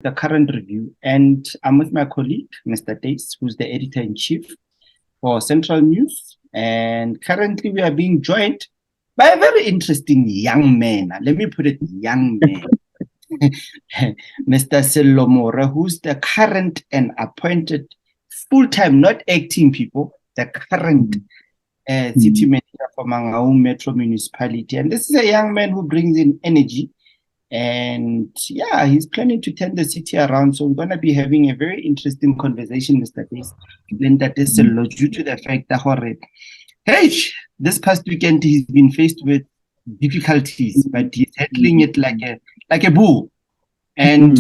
the current review, and I'm with my colleague, Mr. Dace, who's the editor-in-chief for Central News. And currently we are being joined by a very interesting young man. Let me put it, young man. Mr. Sello More, who's the current and appointed full-time, not acting people, the current city manager for Mangaung Metropolitan Municipality. And this is a young man who brings in energy. And yeah, he's planning to turn the city around. So we're going to be having a very interesting conversation, Mr. Dace. Linda Sello, due to the fact that, hey, this past weekend he's been faced with difficulties, but he's handling it like a bull. And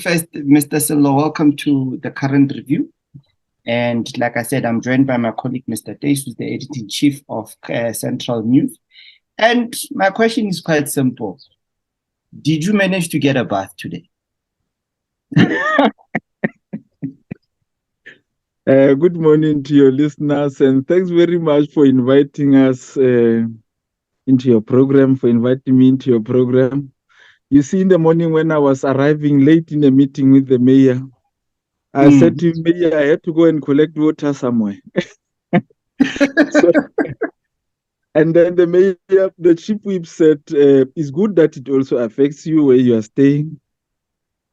first, Mr. Sello, welcome to the current review. And like I said, I'm joined by my colleague, Mr. Dace, who's the editor-in-chief of Central News. And my question is quite simple. Did you manage to get a bath today? Good morning to your listeners, and thanks very much for inviting us into your program, for inviting me into your program. You see, in the morning when I was arriving late in a meeting with the mayor, I said to him, Mayor, I had to go and collect water somewhere. And then the mayor, the chief whip said, it's good that it also affects you where you are staying.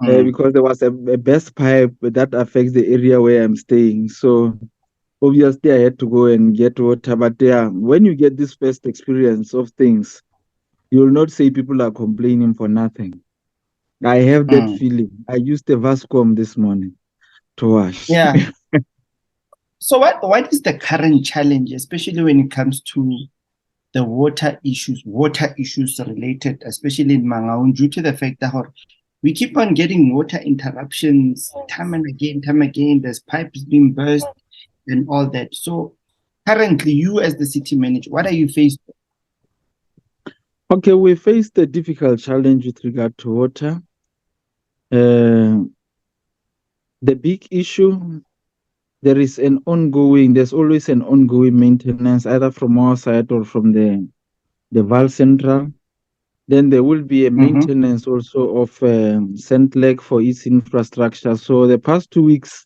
Because there was a burst pipe that affects the area where I'm staying. So obviously I had to go and get water. But when you get this first experience of things, you will not say people are complaining for nothing. I have that feeling. I used the Vascom this morning to wash. Yeah. So what is the current challenge, especially when it comes to the water issues related, especially in Mangaung, due to the fact that we keep on getting water interruptions time and again. There's pipes being burst and all that. So currently, you as the city manager, what are you faced with? Okay, we faced a difficult challenge with regard to water. The big issue, there's always an ongoing maintenance, either from our side or from the Val Central. Then there will be a maintenance also of St. Lake for its infrastructure. So the past 2 weeks,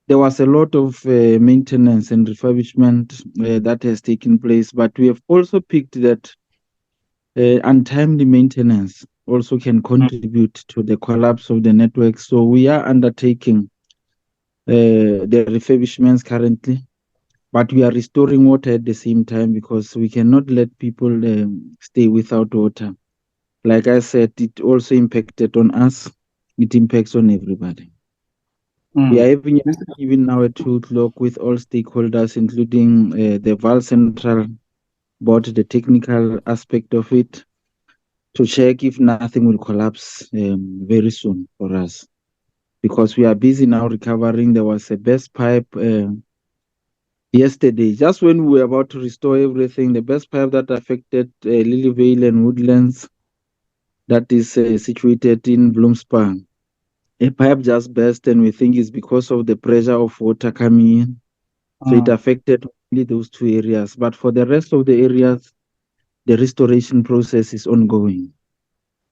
there was a lot of maintenance and refurbishment that has taken place. But we have also picked that untimely maintenance also can contribute to the collapse of the network. So we are undertaking the refurbishments currently, but we are restoring water at the same time because we cannot let people stay without water. Like I said, it also impacted on us. It impacts on everybody. We are having even now a 2 o'clock with all stakeholders, including the Val Central Board, the technical aspect of it, to check if nothing will collapse very soon for us. Because we are busy now recovering. There was a burst pipe yesterday, just when we were about to restore everything, the burst pipe that affected Lilyvale and Woodlands, that is situated in Bloomspan. A pipe just burst, and we think it's because of the pressure of water coming in. So it affected only those 2 areas. But for the rest of the areas, the restoration process is ongoing.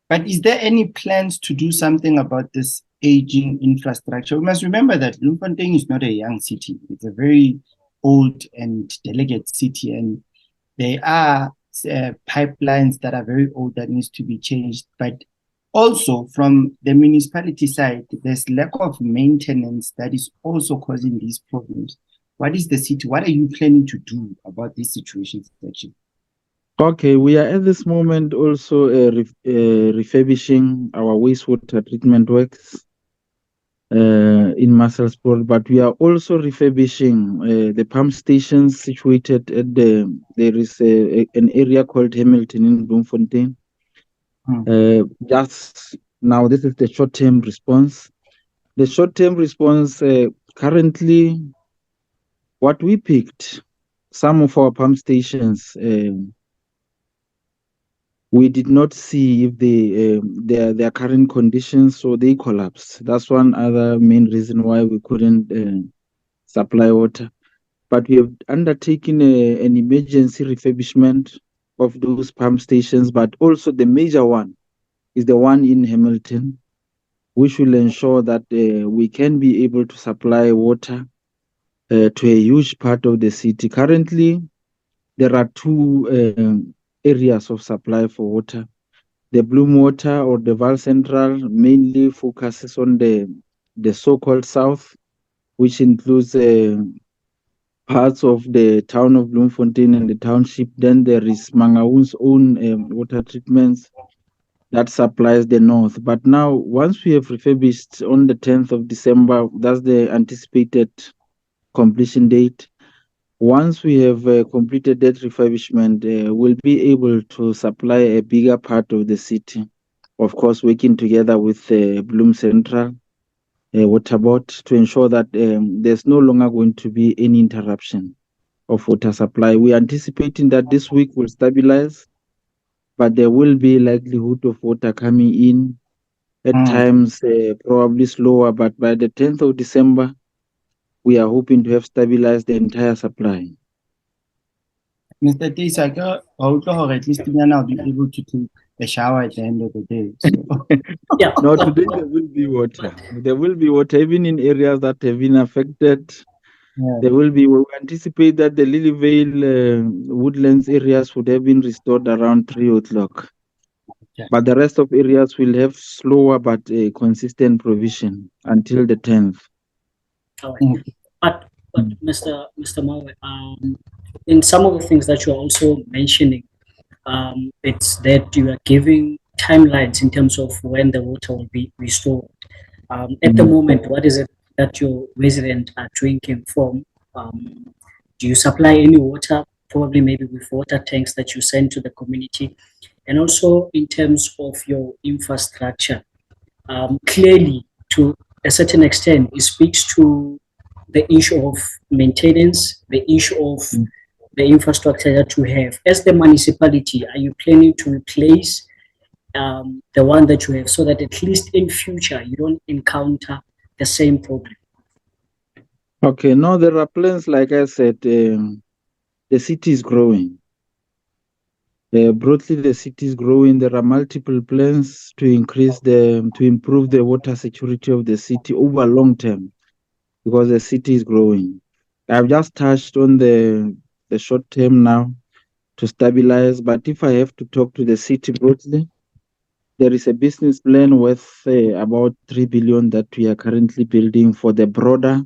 But is there any plans to do something about this aging infrastructure? We must remember that Bloemfontein is not a young city. It's a very old and delicate city, and there are pipelines that are very old that needs to be changed. But also from the municipality side, there's lack of maintenance that is also causing these problems. What are you planning to do about these situations actually? Okay, we are at this moment also refurbishing our wastewater treatment works in Musselsport, but we are also refurbishing the pump stations situated at there is an area called Hamilton in Bloemfontein. Just now, this is the short-term response. The short-term response, currently, what we picked, some of our pump stations, we did not see if their current conditions, so they collapsed. That's one other main reason why we couldn't supply water. But we have undertaken an emergency refurbishment of those pump stations, but also the major one is the one in Hamilton. which will ensure that we can be able to supply water to a huge part of the city. Currently, there are two areas of supply for water. The Bloom Water or the Val Central mainly focuses on the so-called south, which includes parts of the town of Bloemfontein and the township. Then there is Mangaung's own water treatments that supplies the north. But now, once we have refurbished on the 10th of December, that's the anticipated completion date. Once we have completed that refurbishment, we'll be able to supply a bigger part of the city. Of course, working together with Bloom Central Water Board to ensure that there's no longer going to be any interruption of water supply. We're anticipating that this week will stabilize, but there will be likelihood of water coming in at times, probably slower. But by the 10th of December, we are hoping to have stabilized the entire supply. Mr. Tisaka, at least I'll be able to take a shower at the end of the day. So. Yeah. No, today there will be water. There will be water even in areas that have been affected. Yeah. There will be. We anticipate that the Lilyvale woodlands areas would have been restored around 3 o'clock. Okay. But the rest of areas will have slower but consistent provision until the 10th. All right. But Mr. Mawe, in some of the things that you're also mentioning, it's that you are giving timelines in terms of when the water will be restored. At the moment, what is it that your residents are drinking from? Do you supply any water, probably maybe with water tanks that you send to the community? And also in terms of your infrastructure, clearly to a certain extent, it speaks to the issue of maintenance, the issue of the infrastructure that you have. As the municipality, are you planning to replace the one that you have so that at least in future you don't encounter the same problem? Okay, no, there are plans, like I said, the city is growing. Broadly, the city is growing. There are multiple plans to improve the water security of the city over long term, because the city is growing. I've just touched on the short term now to stabilize, but if I have to talk to the city broadly, there is a business plan worth about 3 billion that we are currently building for the broader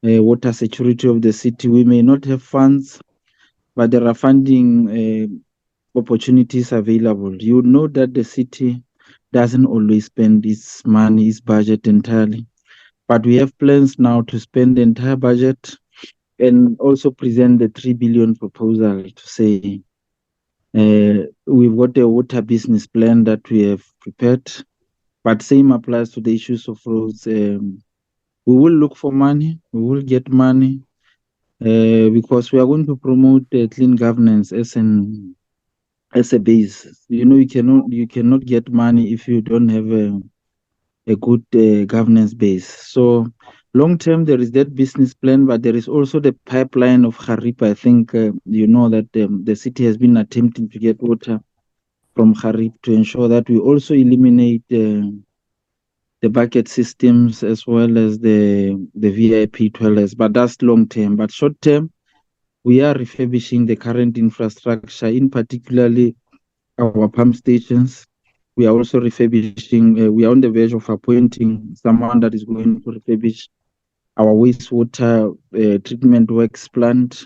water security of the city. We may not have funds, but there are funding opportunities available. You know that the city doesn't always spend its money, its budget entirely, but we have plans now to spend the entire budget and also present the 3 billion proposal to say we've got a water business plan that we have prepared, but same applies to the issues of roads. We will look for money, we will get money, because we are going to promote clean governance as a base. You know, you cannot get money if you don't have a good governance base. So long term, there is that business plan, but there is also the pipeline of Harip. I think you know that the city has been attempting to get water from Harip to ensure that we also eliminate the bucket systems as well as the VIP toilets. But that's long term. But short term, we are refurbishing the current infrastructure, in particularly our pump stations. We are also refurbishing, we are on the verge of appointing someone that is going to refurbish our wastewater treatment works plant.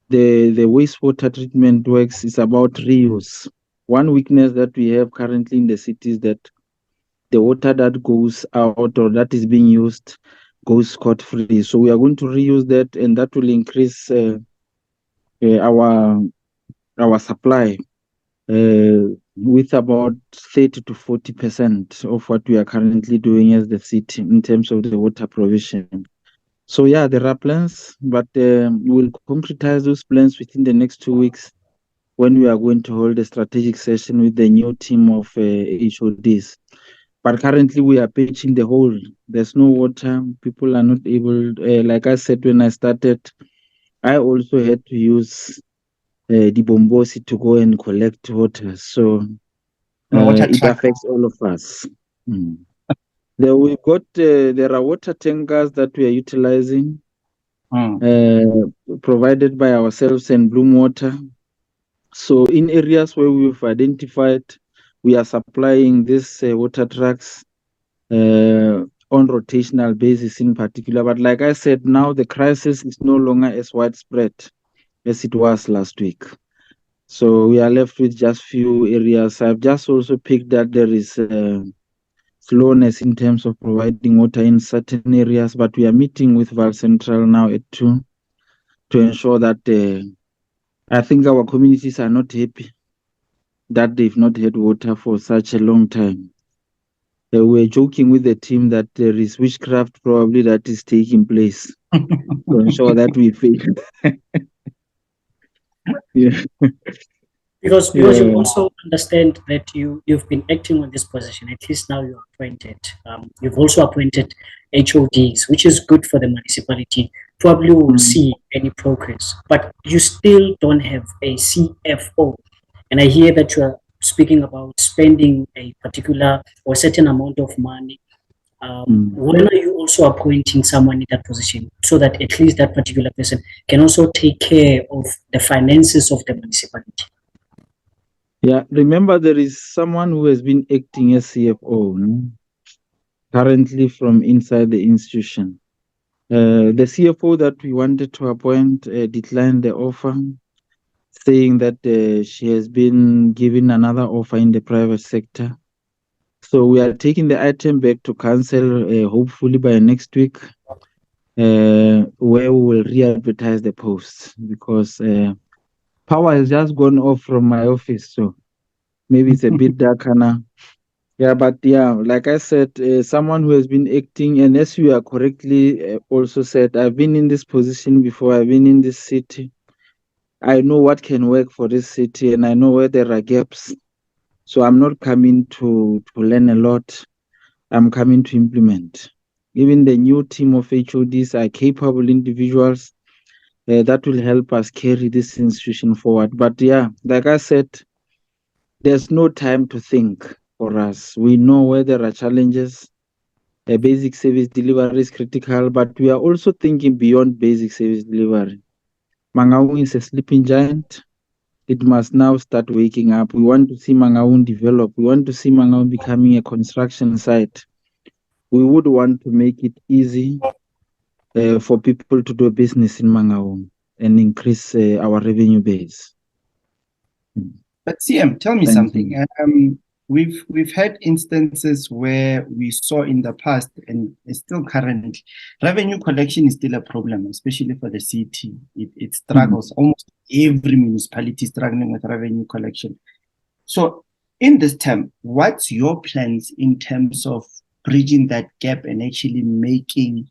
The wastewater treatment works is about reuse. One weakness that we have currently in the city is that the water that goes out or that is being used goes scot-free. So we are going to reuse that, and that will increase our supply with about 30 to 40% of what we are currently doing as the city in terms of the water provision. So yeah, there are plans, but we'll concretize those plans within the next 2 weeks when we are going to hold a strategic session with the new team of HODs. But currently we are pitching the hole. There's no water. People are not able, like I said when I started, I also had to use Dibombosi to go and collect water. So it affects all of us. There are water tankers that we are utilizing, provided by ourselves and Bloom Water. So in areas where we've identified, we are supplying these water trucks on rotational basis in particular. But like I said, now the crisis is no longer as widespread as it was last week. So we are left with just few areas. I've just also picked that there is slowness in terms of providing water in certain areas, but we are meeting with Val Central now at 2 to ensure that I think our communities are not happy that they've not had water for such a long time. We're joking with the team that there is witchcraft probably that is taking place to ensure that we fail. Yeah. Because you also understand that you've been acting on this position, at least now you're appointed. You've also appointed HODs, which is good for the municipality. Probably will see any progress, but you still don't have a CFO. And I hear that you are speaking about spending a particular or certain amount of money. When are you also appointing someone in that position so that at least that particular person can also take care of the finances of the municipality? Yeah, remember there is someone who has been acting as CFO currently from inside the institution. The CFO that we wanted to appoint declined the offer, saying that she has been given another offer in the private sector. So we are taking the item back to council, hopefully by next week, where we will re-advertise the posts, because power has just gone off from my office. So maybe it's a bit darker now. Yeah, but yeah, like I said, someone who has been acting, and as you are correctly also said, I've been in this position before, I've been in this city. I know what can work for this city, and I know where there are gaps. So I'm not coming to learn a lot. I'm coming to implement. Even the new team of HODs are capable individuals that will help us carry this institution forward. But yeah, like I said, there's no time to think for us. We know where there are challenges. Basic service delivery is critical, but we are also thinking beyond basic service delivery. Mangaung is a sleeping giant. It must now start waking up. We want to see Mangaung develop. We want to see Mangaung becoming a construction site. We would want to make it easy for people to do business in Mangaung and increase our revenue base. But CM, tell me something. We've had instances where we saw in the past, and still currently, revenue collection is still a problem, especially for the city. It struggles. Almost every municipality is struggling with revenue collection. So in this term, what's your plans in terms of bridging that gap and actually making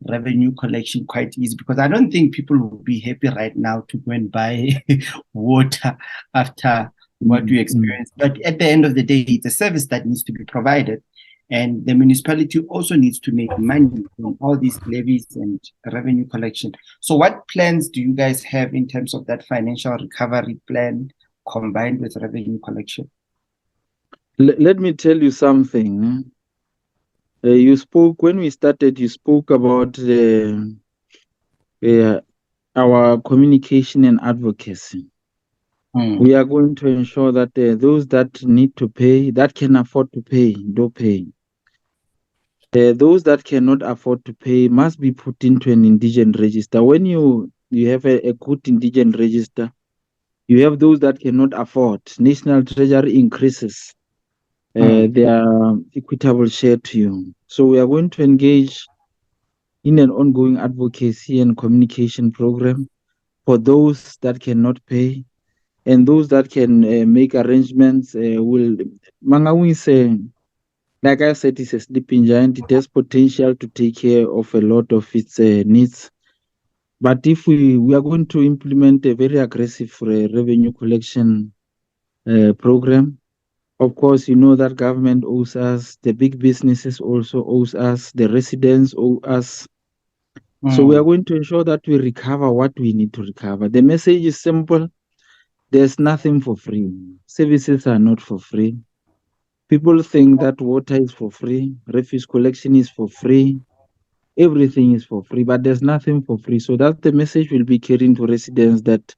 revenue collection quite easy? Because I don't think people will be happy right now to go and buy water after what we experience. But at the end of the day, it's a service that needs to be provided. And the municipality also needs to make money from all these levies and revenue collection. So what plans do you guys have in terms of that financial recovery plan combined with revenue collection? Let me tell you something. When we started, you spoke about our communication and advocacy. We are going to ensure that those that need to pay, that can afford to pay, do pay. Those that cannot afford to pay must be put into an indigent register. When you have a good indigent register, you have those that cannot afford. National Treasury increases their equitable share to you. So we are going to engage in an ongoing advocacy and communication program for those that cannot pay, and those that can make arrangements. Mangaung is like I said, it's a sleeping giant. It has potential to take care of a lot of its needs. But if we are going to implement a very aggressive revenue collection program, of course, you know that government owes us, the big businesses also owes us, the residents owe us. So we are going to ensure that we recover what we need to recover. The message is simple. There's nothing for free. Services are not for free. People think that water is for free, refuse collection is for free, everything is for free, but there's nothing for free. So that's the message we'll be carrying to residents, that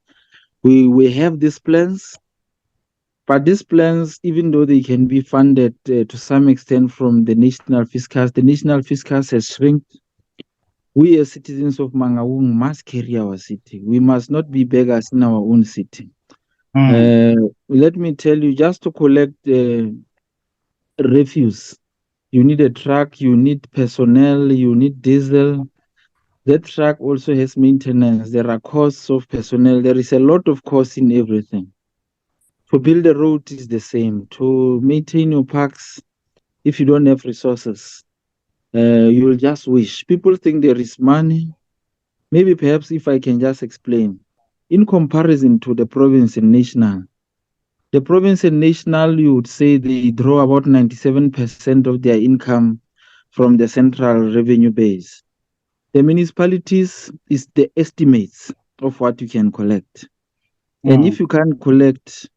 we have these plans, but these plans, even though they can be funded to some extent from the national fiscus has shrunk. We as citizens of Mangaung must carry our city. We must not be beggars in our own city. Let me tell you, just to collect refuse, you need a truck, you need personnel, you need diesel. That truck also has maintenance. There are costs of personnel. There is a lot of cost in everything. To build a road is the same. To maintain your parks, if you don't have resources, you will just wish. People think there is money. Maybe perhaps if I can just explain. In comparison to the province and national, the province and national, you would say they draw about 97% of their income from the central revenue base. The municipalities is the estimates of what you can collect. And if you can't collect,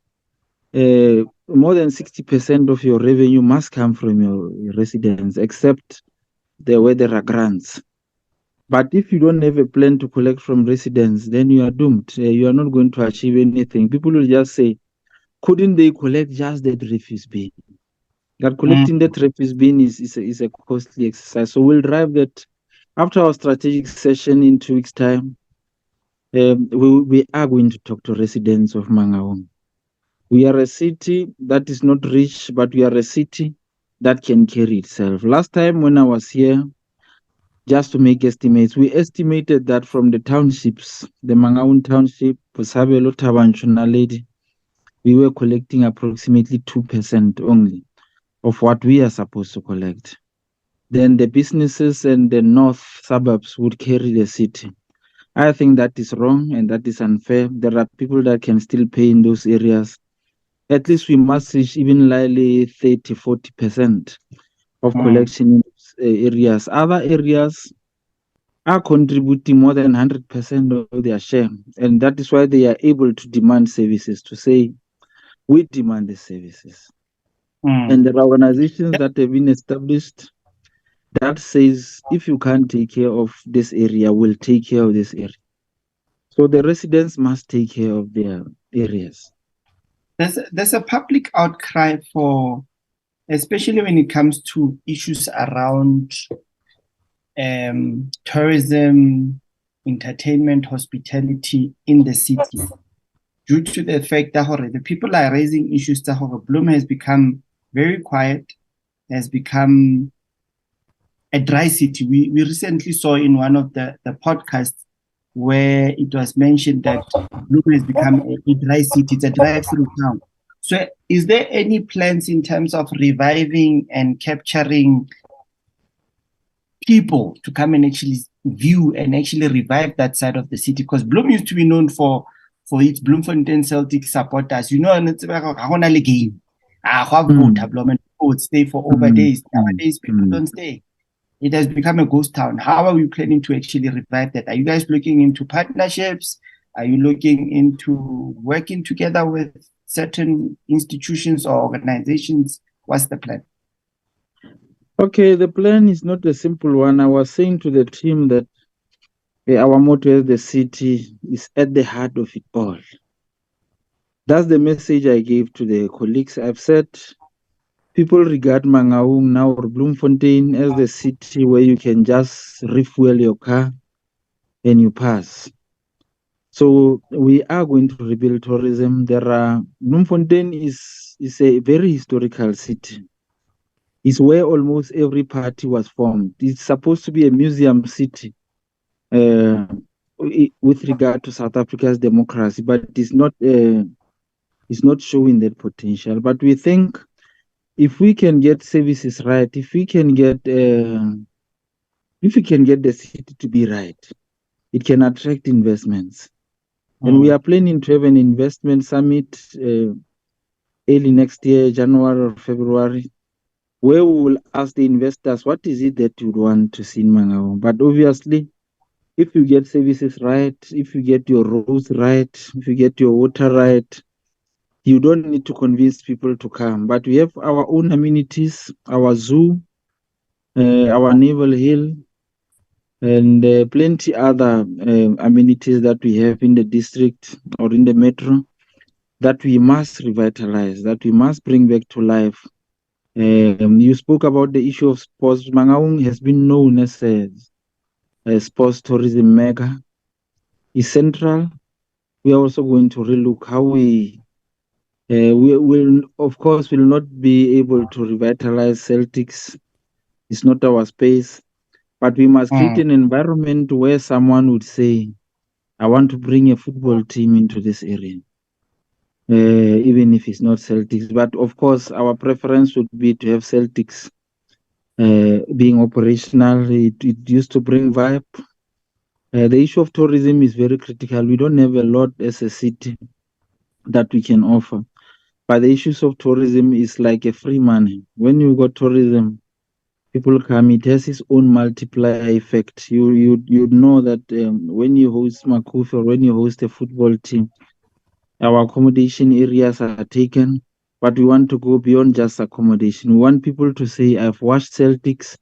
more than 60% of your revenue must come from your residents, except where there are grants. But if you don't have a plan to collect from residents, then you are doomed. You are not going to achieve anything. People will just say, couldn't they collect just that refuse bin? That collecting that refuse bin is a costly exercise. So we'll drive that after our strategic session in 2 weeks' time. We are going to talk to residents of Mangaung. We are a city that is not rich, but we are a city that can carry itself. Last time when I was here, just to make estimates, we estimated that from the townships, the Mangaung township, Posabelo, Tabanchu, Naledi, we were collecting approximately 2% only of what we are supposed to collect. Then the businesses and the north suburbs would carry the city. I think that is wrong and that is unfair. There are people that can still pay in those areas. At least we must reach even likely 30-40% of collection in those areas. Other areas are contributing more than 100% of their share. And that is why they are able to demand services, to say, we demand the services. And there are organizations that have been established that says, if you can't take care of this area, we'll take care of this area. So the residents must take care of their areas. There's a public outcry for, especially when it comes to issues around tourism, entertainment, hospitality in the city, due to the fact that the people are raising issues that Bloem has become very quiet, has become a dry city. We recently saw in one of the podcasts where it was mentioned that Bloem has become a dry city. It's a drive-through town. So is there any plans in terms of reviving and capturing people to come and actually view and actually revive that side of the city? Because Bloem used to be known for its Bloemfontein Celtic supporters. You know, and it's about a game. Bloem would stay for over days. Nowadays, people don't stay. It has become a ghost town. How are we planning to actually revive that? Are you guys looking into partnerships? Are you looking into working together with certain institutions or organizations? What's the plan? Okay, the plan is not a simple one. I was saying to the team that our motto as the city is at the heart of it all. That's the message I gave to the colleagues. I've said people regard Mangaung now or Bloemfontein as the city where you can just refuel your car and you pass. So we are going to rebuild tourism. Bloemfontein is a very historical city. It's where almost every party was formed. It's supposed to be a museum city with regard to South Africa's democracy, but it's not showing that potential. But we think if we can get services right, if we can get the city to be right, it can attract investments. And we are planning to have an investment summit early next year, January or February, where we will ask the investors, what is it that you want to see in Mangaung? But obviously, if you get services right, if you get your roads right, if you get your water right, You don't need to convince people to come, but we have our own amenities, our zoo, our naval hill, and plenty other amenities that we have in the district or in the metro that we must revitalize, that we must bring back to life. You spoke about the issue of sports. Mangaung has been known as a sports tourism mecca. It's central. We are also going to relook how we will, of course, will not be able to revitalize Celtics. It's not our space, but we must create an environment where someone would say, I want to bring a football team into this area, even if it's not Celtics. But of course, our preference would be to have Celtics being operational. It used to bring vibe. The issue of tourism is very critical. We don't have a lot as a city that we can offer. But the issues of tourism is like a free money. When you got tourism, people come. It has its own multiplier effect. You know that when you host Makufi or when you host a football team, our accommodation areas are taken, but we want to go beyond just accommodation. We want people to say, "I've watched Celtics.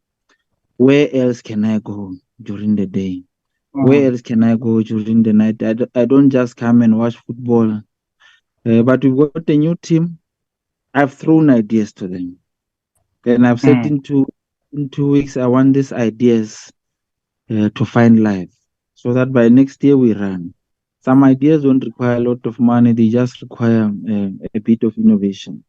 Where else can I go during the day? Where else can I go during the night? I don't just come and watch football." But we've got a new team. I've thrown ideas to them. And I've said in 2 weeks, I want these ideas to find life so that by next year we run. Some ideas don't require a lot of money. They just require a bit of innovation.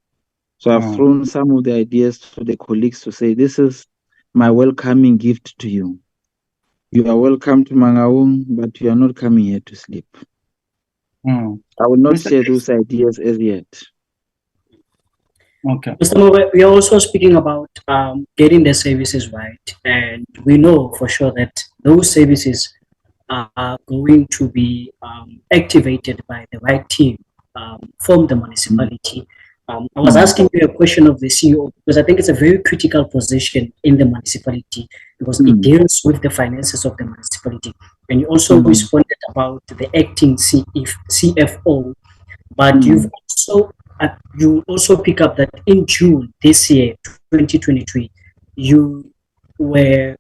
So I've thrown some of the ideas to the colleagues to say, this is my welcoming gift to you. You are welcome to Mangaung, but you are not coming here to sleep. I will not share those ideas as yet. Okay. Mr. Mowe, we are also speaking about getting the services right, and we know for sure that those services are going to be activated by the right team from the municipality. I was asking you a question of the CEO because I think it's a very critical position in the municipality because it deals with the finances of the municipality. And you also responded about the acting CFO, but you also pick up that in June this year, 2023, you were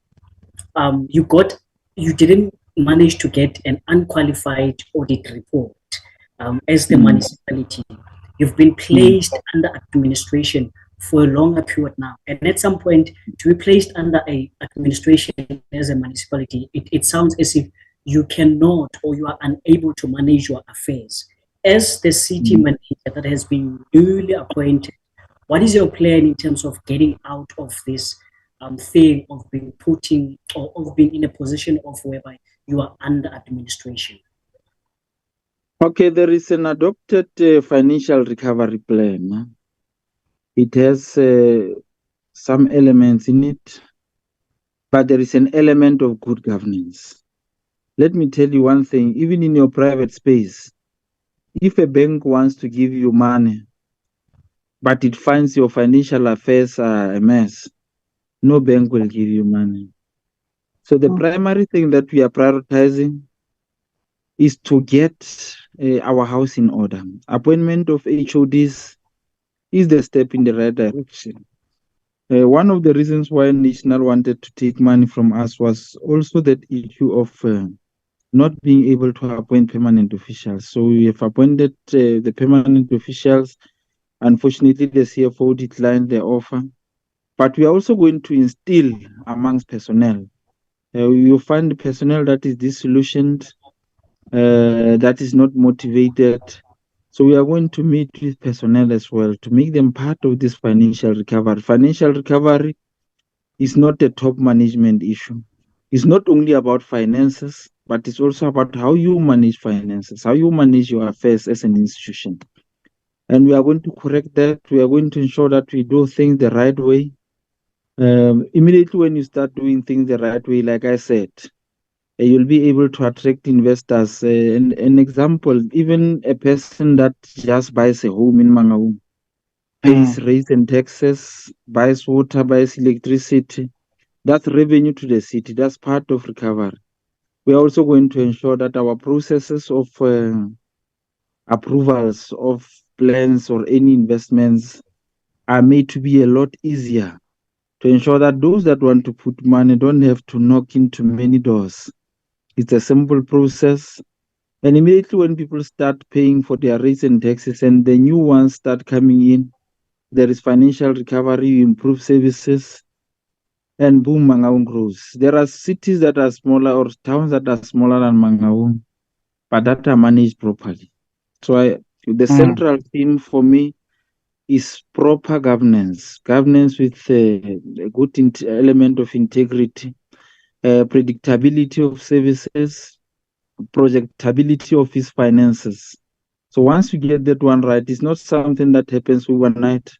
you didn't manage to get an unqualified audit report as the municipality. You've been placed under administration for a longer period now, and at some point to be placed under a administration as a municipality, it sounds as if you cannot or you are unable to manage your affairs. As the city manager that has been newly appointed, what is your plan in terms of getting out of this thing of being of being in a position of whereby you are under administration? Okay, there is an adopted financial recovery plan. It has some elements in it, but there is an element of good governance. Let me tell you one thing, even in your private space, if a bank wants to give you money, but it finds your financial affairs are a mess, no bank will give you money. So the primary thing that we are prioritizing is to get our house in order. Appointment of HODs is the step in the right direction. One of the reasons why National wanted to take money from us was also that issue of not being able to appoint permanent officials. So we have appointed the permanent officials. Unfortunately, the CFO declined the offer. But we are also going to instill amongst personnel. You find personnel that is disillusioned, that is not motivated. So we are going to meet with personnel as well to make them part of this financial recovery. Financial recovery is not a top management issue. It's not only about finances, but it's also about how you manage finances, how you manage your affairs as an institution. And we are going to correct that. We are going to ensure that we do things the right way. Immediately when you start doing things the right way, like I said, you'll be able to attract investors. An example, even a person that just buys a home in Mangaung, pays rates and taxes, buys water, buys electricity. That's revenue to the city. That's part of recovery. We are also going to ensure that our processes of approvals of plans or any investments are made to be a lot easier, to ensure that those that want to put money don't have to knock into many doors. It's a simple process. And immediately when people start paying for their rates and taxes and the new ones start coming in, there is financial recovery, you improve services, and boom, Mangaung grows. There are cities that are smaller or towns that are smaller than Mangaung, but that are managed properly. So the central theme for me is proper governance, governance with a good element of integrity, predictability of services, projectability of its finances. So once we get that one right, it's not something that happens overnight,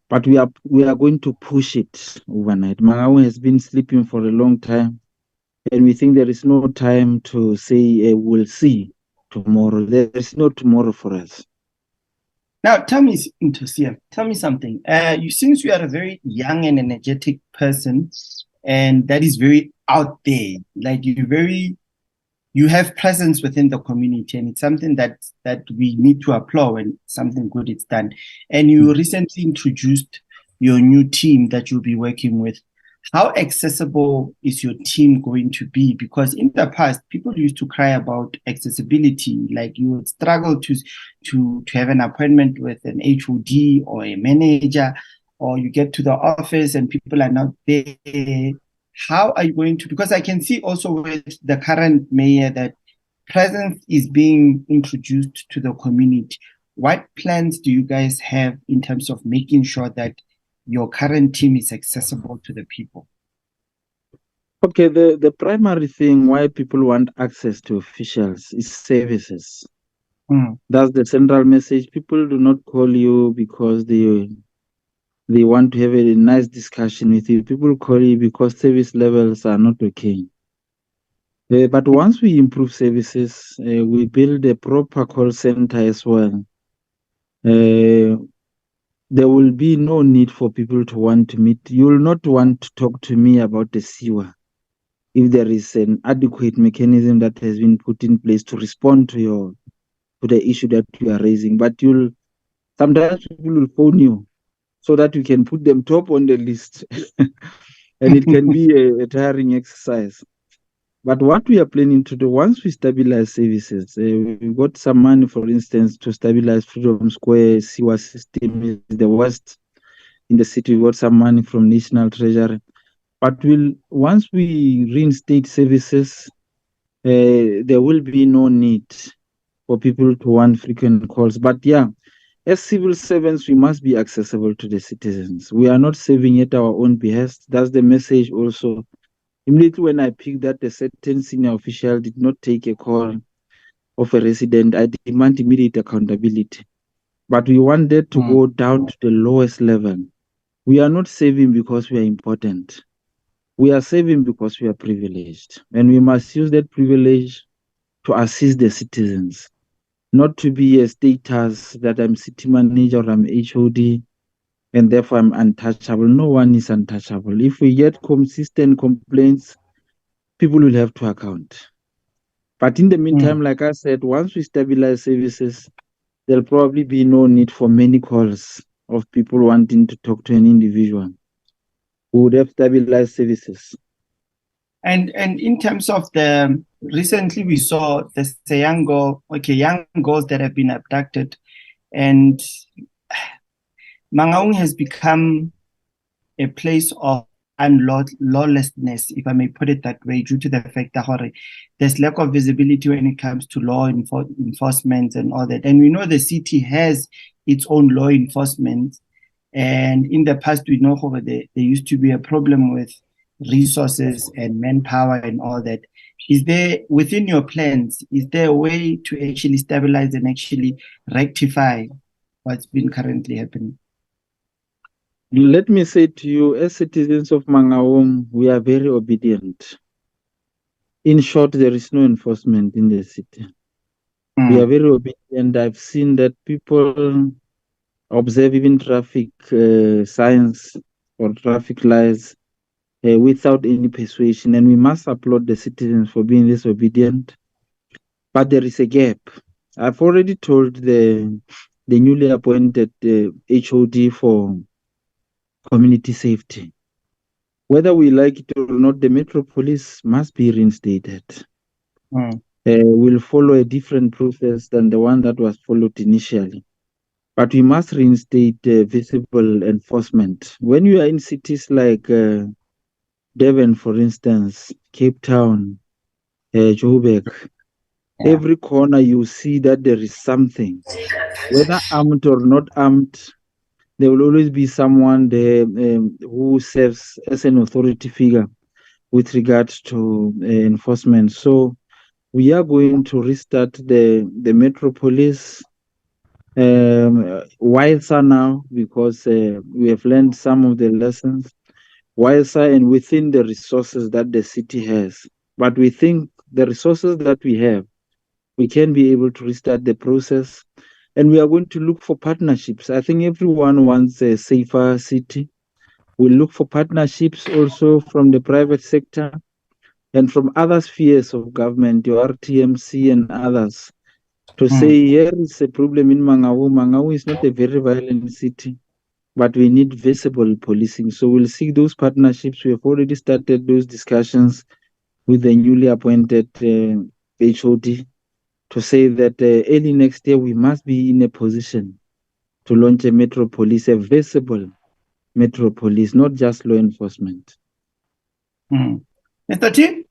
but we are going to push it overnight. Mangaung has been sleeping for a long time, and we think there is no time to say we'll see tomorrow. There is no tomorrow for us. Now, tell me something. Since you are a very young and energetic person, and that is very out there, like you have presence within the community, and it's something that we need to applaud when something good is done. And you recently introduced your new team that you'll be working with. How accessible is your team going to be? Because in the past, people used to cry about accessibility, like you would struggle to have an appointment with an HOD or a manager, or you get to the office and people are not there. How are you going to, because I can see also with the current mayor that presence is being introduced to the community. What plans do you guys have in terms of making sure that your current team is accessible to the people? Okay, the primary thing why people want access to officials is services. That's the central message. People do not call you because they want to have a nice discussion with you. People call you because service levels are not okay. But once we improve services, we build a proper call center as well. There will be no need for people to want to meet. You will not want to talk to me about the sewer if there is an adequate mechanism that has been put in place to respond to the issue that you are raising. But sometimes people will phone you so that you can put them top on the list. And it can be a tiring exercise. But what we are planning to do, once we stabilize services, we've got some money, for instance, to stabilize Freedom Square sewer system is the worst in the city. We've got some money from National Treasury. But once we reinstate services, there will be no need for people to want frequent calls. But yeah, as civil servants, we must be accessible to the citizens. We are not serving at our own behest. That's the message also. Immediately when I picked that a certain senior official did not take a call of a resident, I demand immediate accountability. But we wanted to go down to the lowest level. We are not saving because we are important. We are saving because we are privileged. And we must use that privilege to assist the citizens, not to be a status that I'm city manager or I'm HOD and therefore I'm untouchable. No one is untouchable. If we get consistent complaints, people will have to account. But in the meantime, like I said, once we stabilize services, there'll probably be no need for many calls of people wanting to talk to an individual. We would have stabilized services. And in terms of recently we saw young girls that have been abducted, and Mangaung has become a place of lawlessness, if I may put it that way, due to the fact that there's lack of visibility when it comes to law enforcement and all that. And we know the city has its own law enforcement. And in the past, we know there used to be a problem with resources and manpower and all that. Is there, within your plans, is there a way to actually stabilize and actually rectify what's been currently happening? Let me say to you, as citizens of Mangaung, we are very obedient. In short, there is no enforcement in the city. We are very obedient. I've seen that people observe even traffic signs or traffic lights without any persuasion, and we must applaud the citizens for being this obedient. But there is a gap. I've already told the the newly appointed HOD for community safety. Whether we like it or not, the Metro Police must be reinstated. Will follow a different process than the one that was followed initially. But we must reinstate visible enforcement. When you are in cities like Durban, for instance, Cape Town, Joburg, every corner you see that there is something, whether armed or not armed, there will always be someone there who serves as an authority figure with regard to enforcement. So we are going to restart the metropolis wiser now, because we have learned some of the lessons, wiser and within the resources that the city has. But we think the resources that we have, we can be able to restart the process, and we are going to look for partnerships. I think everyone wants a safer city. We'll look for partnerships also from the private sector and from other spheres of government, your RTMC and others, to say here is a problem in Mangaung. Mangaung is not a very violent city, but we need visible policing. So we'll see those partnerships. We have already started those discussions with the newly appointed HOD to say that early next year we must be in a position to launch a metropolis, a visible metropolis, not just law enforcement. Mr. T?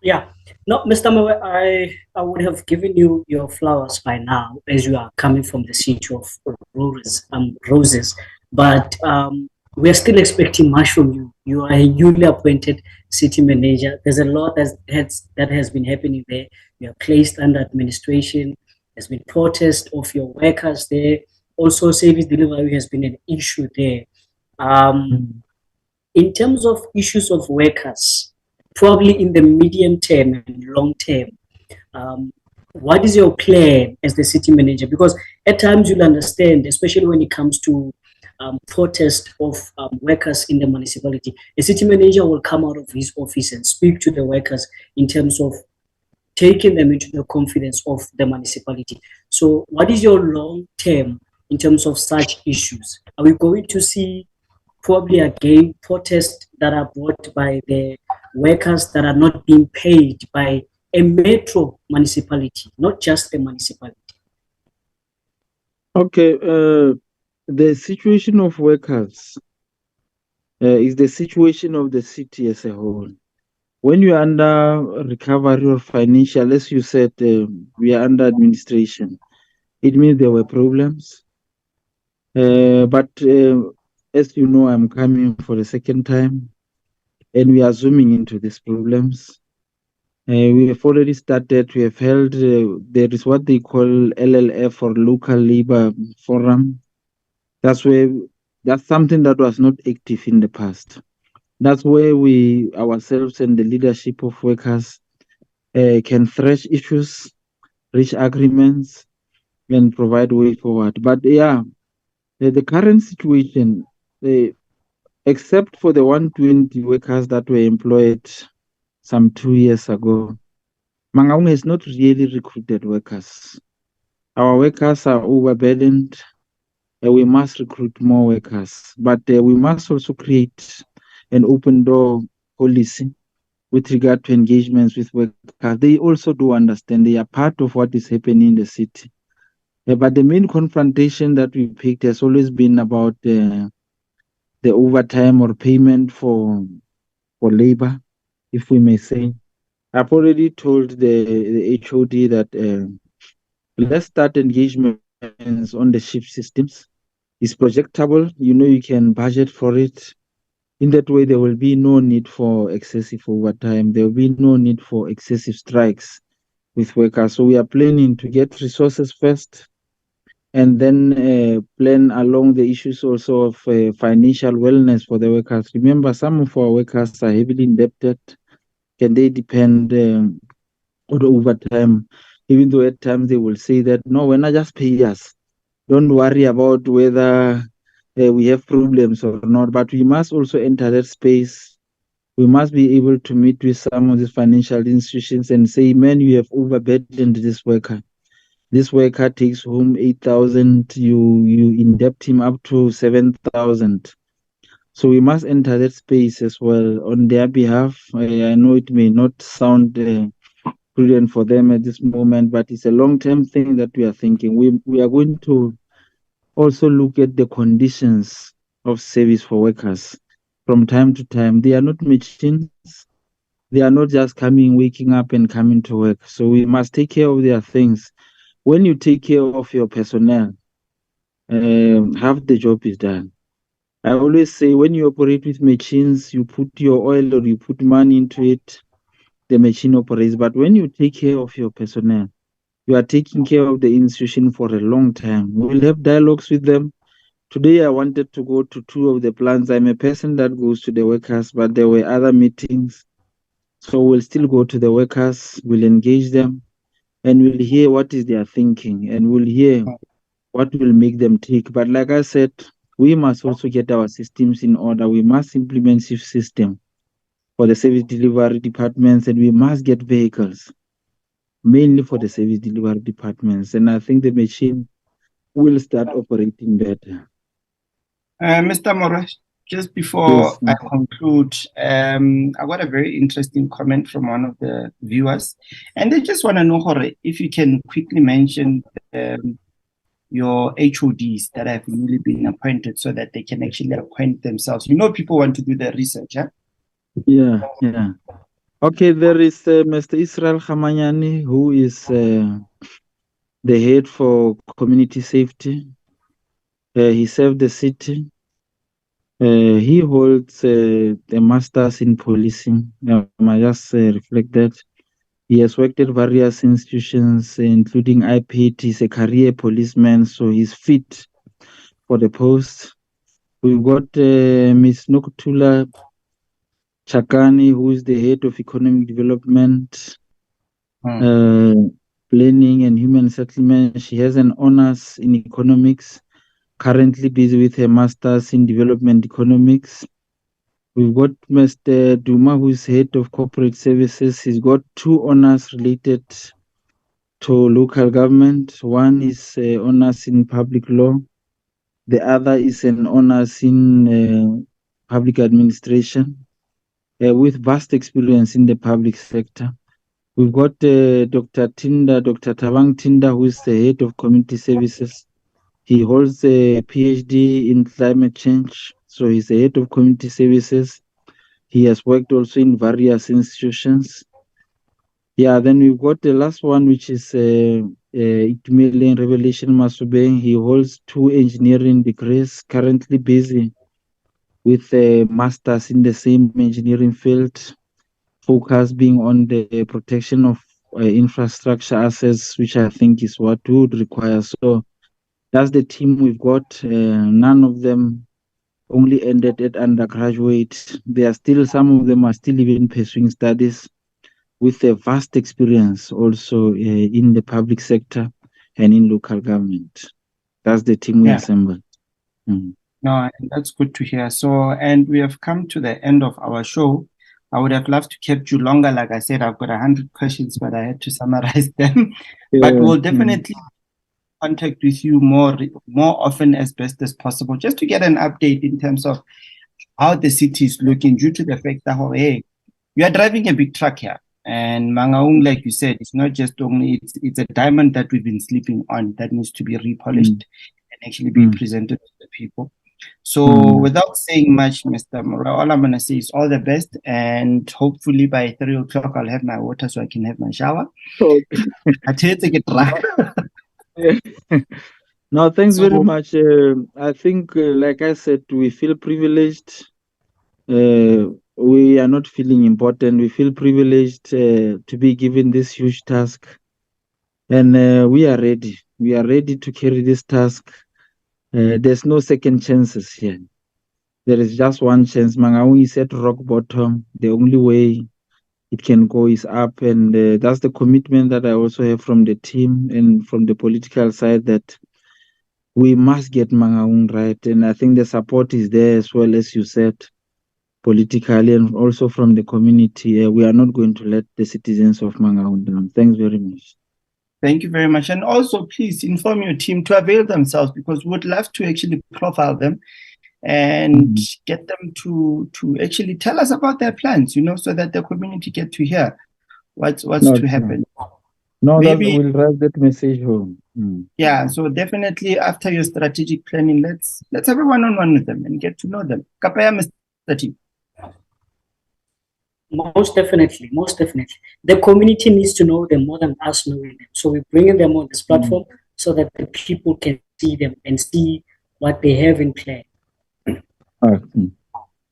Yeah. No, Mr. Mawe, I would have given you your flowers by now, as you are coming from the city of roses. But we're still expecting much from you. You are a newly appointed city manager. There's a lot that has been happening there. You are placed under administration. There's been protest of your workers there. Also, service delivery has been an issue there. In terms of issues of workers, probably in the medium term and long term, what is your plan as the city manager? Because at times you'll understand, especially when it comes to protest of workers in the municipality, a city manager will come out of his office and speak to the workers in terms of taking them into the confidence of the municipality. So what is your long term in terms of such issues? Are we going to see probably again protests that are brought by the workers that are not being paid by a metro municipality, not just a municipality? Okay, the situation of workers is the situation of the city as a whole. When you are under recovery or financial, as you said, we are under administration, it means there were problems. But as you know, I'm coming for the second time, and we are zooming into these problems. We have already started, we have held, there is what they call LLF, or Local Labor Forum. That's something that was not active in the past. That's where we ourselves and the leadership of workers can thresh issues, reach agreements, and provide way forward. But yeah, the current situation, except for the 120 workers that were employed some 2 years ago, Mangaung has not really recruited workers. Our workers are overburdened. We must recruit more workers, but we must also create an open door policy with regard to engagements with workers. They also do understand they are part of what is happening in the city. But the main confrontation that we picked has always been about the overtime or payment for labor, if we may say. I've already told the HOD that let's start engagements on the shift systems. It's projectable. You can budget for it. In that way, there will be no need for excessive overtime. There will be no need for excessive strikes with workers. So we are planning to get resources first, and then plan along the issues also of financial wellness for the workers. Remember, some of our workers are heavily indebted. Can they depend on overtime? Even though at times they will say that, no, when I just pay us, don't worry about whether we have problems or not. But we must also enter that space. We must be able to meet with some of these financial institutions and say, man, you have overburdened this worker. This worker takes home 8,000, you indebt him up to 7,000. So we must enter that space as well on their behalf. I know it may not sound prudent for them at this moment, but it's a long-term thing that we are thinking. We are going to also look at the conditions of service for workers from time to time. They are not machines. They are not just coming, waking up and coming to work. So we must take care of their things. When you take care of your personnel, half the job is done. I always say when you operate with machines, you put your oil or you put money into it, the machine operates. But when you take care of your personnel, you are taking care of the institution for a long time. We'll have dialogues with them. Today, I wanted to go to two of the plants. I'm a person that goes to the workers, but there were other meetings. So we'll still go to the workers, we'll engage them, and we'll hear what is their thinking, and we'll hear what will make them tick. But like I said, we must also get our systems in order. We must implement shift system for the service delivery departments, and we must get vehicles, mainly for the service delivery departments. And I think the machine will start operating better. Mr. Morris, just before I conclude, I got a very interesting comment from one of the viewers, and they just want to know, Jorge, if you can quickly mention your HODs that have newly been appointed so that they can actually appoint themselves. You know, people want to do their research, huh? Yeah. Okay, there is Mr. Israel Khamanyani, who is the head for community safety. He served the city. He holds a master's in policing. I might just reflect that. He has worked at various institutions, including IPT. He's a career policeman, so he's fit for the post. We've got Ms. Nokuthula Chakani, who is the head of economic development, planning and human settlement. She has an honors in economics, currently busy with her master's in development economics. We've got Mr. Duma, who's head of corporate services. He's got two honors related to local government. One is honors in public law. The other is an honors in public administration, with vast experience in the public sector. We've got Dr. Tabang Tinda, who is the head of community services. He holds a PhD in climate change, so he's the head of community services. He has worked also in various institutions. Yeah, then we've got the last one, which is Itumeleng Revelation Masubeng. He holds 2 engineering degrees, currently busy with a master's in the same engineering field, focus being on the protection of infrastructure assets, which I think is what we would require. So that's the team we've got. None of them only ended at undergraduate. There are still, some of them are still even pursuing studies with a vast experience also in the public sector and in local government. That's the team we assembled. No, that's good to hear. So, and we have come to the end of our show. I would have loved to keep you longer. Like I said, I've got 100 questions, but I had to summarize them. But we'll definitely contact with you more often as best as possible, just to get an update in terms of how the city is looking, due to the fact that, hey, you are driving a big truck here. And Mangaung, like you said, it's not just only, it's a diamond that we've been sleeping on that needs to be repolished and actually be presented to the people. So without saying much, Mr. Mora, all I'm going to say is all the best. And hopefully by 3 o'clock, I'll have my water so I can have my shower. I tell you to get dry. No, thanks very much. I think, like I said, we feel privileged. We are not feeling important. We feel privileged to be given this huge task. And we are ready. We are ready to carry this task. There's no second chances here. There is just one chance. Mangaung is at rock bottom. The only way it can go is up. And that's the commitment that I also have from the team and from the political side, that we must get Mangaung right. And I think the support is there as well, as you said, politically and also from the community. We are not going to let the citizens of Mangaung down. Thanks very much. Thank you very much. And also, please inform your team to avail themselves, because we would love to actually profile them and get them to actually tell us about their plans, so that the community get to hear what's to happen. No, maybe we'll drive that message home. Yeah, so definitely after your strategic planning, let's have a one-on-one with them and get to know them. Kapaya, Mr. Team. Most definitely. The community needs to know them more than us knowing them. So we're bringing them on this platform so that the people can see them and see what they have in play.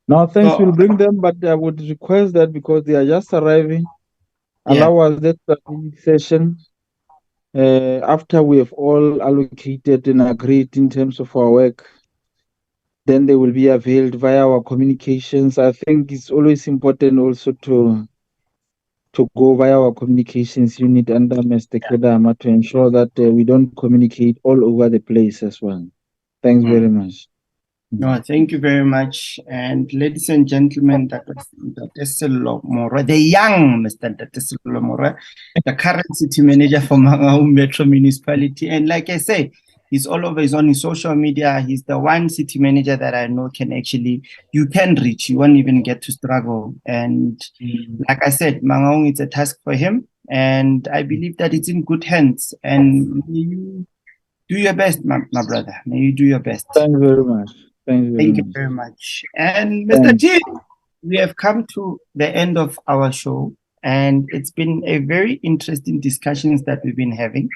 Now, thanks, we'll bring them, but I would request that because they are just arriving, allow us that strategic session after we have all allocated and agreed in terms of our work. Then they will be availed via our communications. I think it's always important also to go via our communications unit under Mr. Kedama to ensure that we don't communicate all over the place as well. Thanks very much. No, thank you very much. And ladies and gentlemen, that was Sello More, the young Mr. Sello More, the current city manager for Mangaung Metro Municipality. And like I say, he's all over, he's on his social media. He's the one city manager that I know you can reach. You won't even get to struggle. And like I said, Mangaung, it's a task for him. And I believe that it's in good hands. And you do your best, my brother. May you do your best. Thank you very much. Thank you very much. And Mr. T, we have come to the end of our show, and it's been a very interesting discussions that we've been having,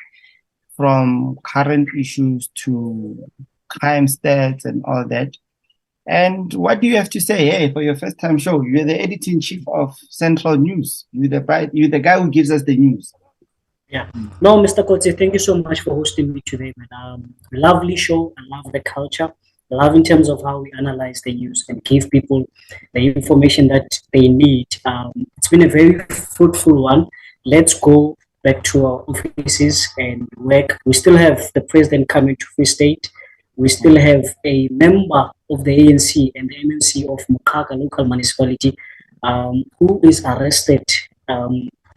from current issues to crime stats and all that. And what do you have to say? Hey, for your first time show, you're the editor-in-chief of Central News. You're the guy who gives us the news. Yeah. No, Mr. Kotsi, thank you so much for hosting me today, man. Lovely show. I love the culture. Love in terms of how we analyze the news and give people the information that they need. It's been a very fruitful one. Let's go back to our offices and work. We still have the president coming to Free State. We still have a member of the ANC and the MMC of Mokaka local municipality who is arrested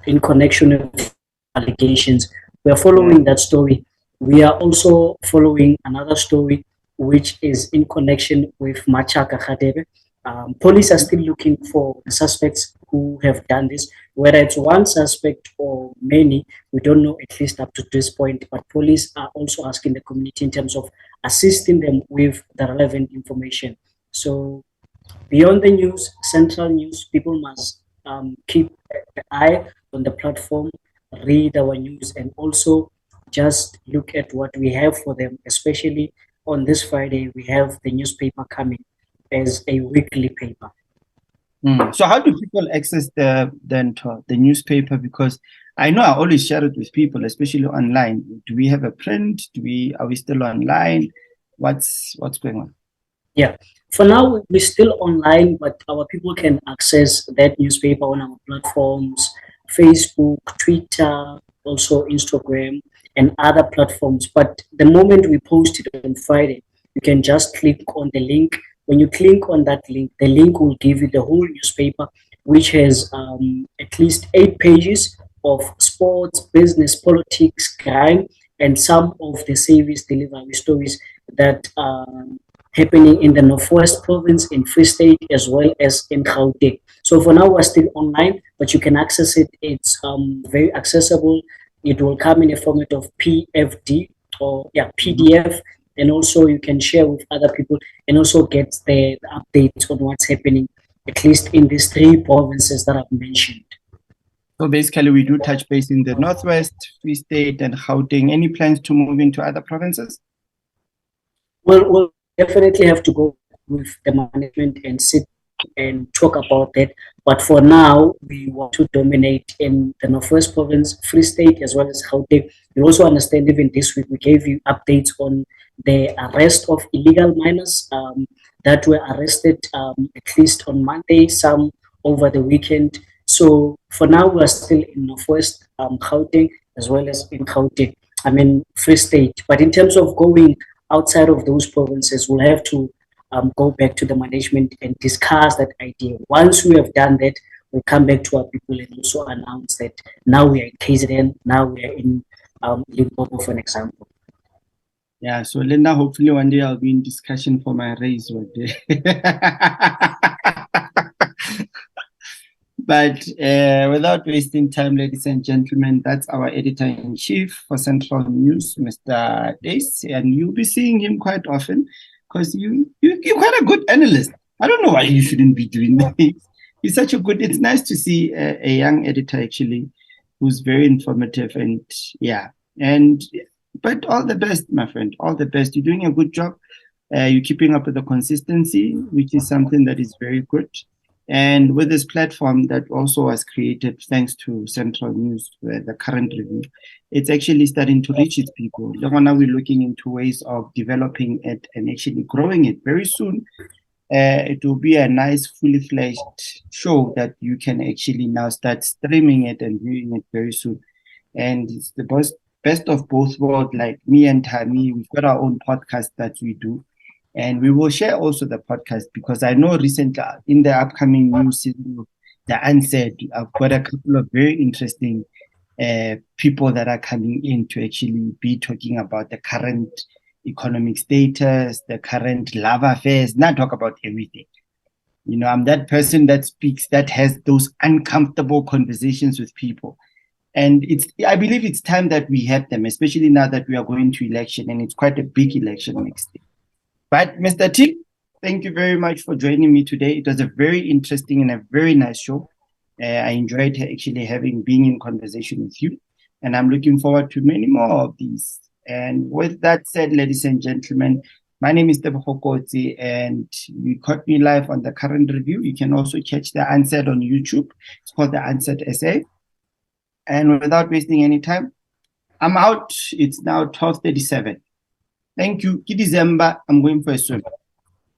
in connection with allegations. We are following that story. We are also following another story which is in connection with Machaka Khadebe. Police are still looking for the suspects who have done this. Whether it's one suspect or many, we don't know, at least up to this point. But police are also asking the community in terms of assisting them with the relevant information. So beyond the news, Central News, people must keep an eye on the platform, read our news, and also just look at what we have for them, especially on this Friday, we have the newspaper coming as a weekly paper. So how do people access the newspaper? Because I know I always share it with people, especially online. Do we have a print? Are we still online? What's going on? Yeah, for now we're still online, but our people can access that newspaper on our platforms, Facebook, Twitter, also Instagram, and other platforms. But the moment we post it on Friday, you can just click on the link. When you click on that link, the link will give you the whole newspaper, which has at least 8 pages of sports, business, politics, crime, and some of the service delivery stories that are happening in the Northwest Province, in Free State, as well as in Gauteng. So for now, we're still online, but you can access it. It's very accessible. It will come in a format of PFD or PDF, and also you can share with other people and also get the updates on what's happening, at least in these 3 provinces that I've mentioned. So basically, we do touch base in the Northwest, Free State, and Gauteng. Any plans to move into other provinces? Well, we'll definitely have to go with the management and sit and talk about that. But for now, we want to dominate in the Northwest Province, Free State, as well as Gauteng. You also understand, even this week, we gave you updates on the arrest of illegal miners that were arrested at least on Monday, some over the weekend. So for now, we're still in Northwest Gauteng, as well as in Free State. But in terms of going outside of those provinces, we'll have to go back to the management and discuss that idea. Once we have done that, we'll come back to our people and also announce that now we are in KZN, now we are in Limpopo, for an example. Yeah, so Linda, hopefully one day I'll be in discussion for my raise one day. But without wasting time, ladies and gentlemen, that's our editor-in-chief for Central News, Mr. Dace, and you'll be seeing him quite often because you're quite a good analyst. I don't know why you shouldn't be doing that. He's such a good. It's nice to see a young editor actually, who's very informative and but all the best, my friend. All the best. You're doing a good job. You're keeping up with the consistency, which is something that is very good. And with this platform that also was created thanks to Central News, the current review, it's actually starting to reach its people. Now we're looking into ways of developing it and actually growing it. Very soon, it will be a nice, fully fledged show that you can actually now start streaming it and viewing it very soon. And it's the best of both worlds. Like me and Tammy, we've got our own podcast that we do. And we will share also the podcast because I know recently in the upcoming new season of the Unsaid, I've got a couple of very interesting people that are coming in to actually be talking about the current economic status, the current love affairs, not talk about everything. You know, I'm that person that speaks, that has those uncomfortable conversations with people. And I believe it's time that we have them, especially now that we are going to election, and it's quite a big election next year. But Mr. T, thank you very much for joining me today. It was a very interesting and a very nice show. I enjoyed actually being in conversation with you, and I'm looking forward to many more of these. And with that said, ladies and gentlemen, my name is Tebogo Kotsi, and you caught me live on the current review. You can also catch the Unsaid on YouTube. It's called the Unsaid SA. And without wasting any time, I'm out. It's now 12:37. Thank you. December, I'm going for a swim.